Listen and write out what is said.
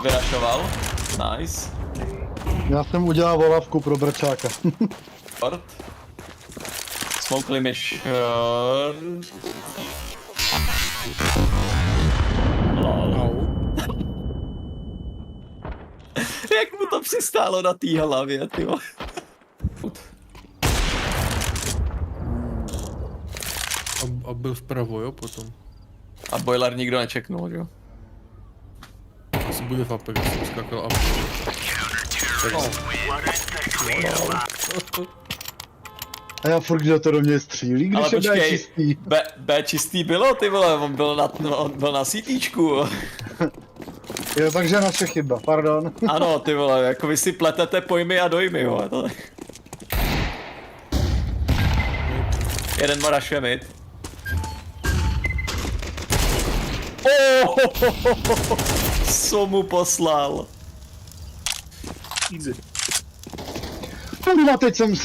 Vyrašoval. Nice. Já jsem udělal volavku pro brčáka. Short. Smoukli mi short. Au. Jak mu to přistálo na té hlavě, ty vole. A byl vpravo, jo, potom. A boiler nikdo nečeknul, jo? Asi bude v Apex, jsem skákal up. A já furt, kdo to do mě střílí, Ale když je počkej, čistý. B čistý bylo, ty vole, on byl na CTčku. Jo, takže naše chyba, pardon. Ano, ty vole, jako vy si pletete pojmy a dojmy, jo. To... Jeden marašuje mid. Co mu poslal? Kurva, teď jsem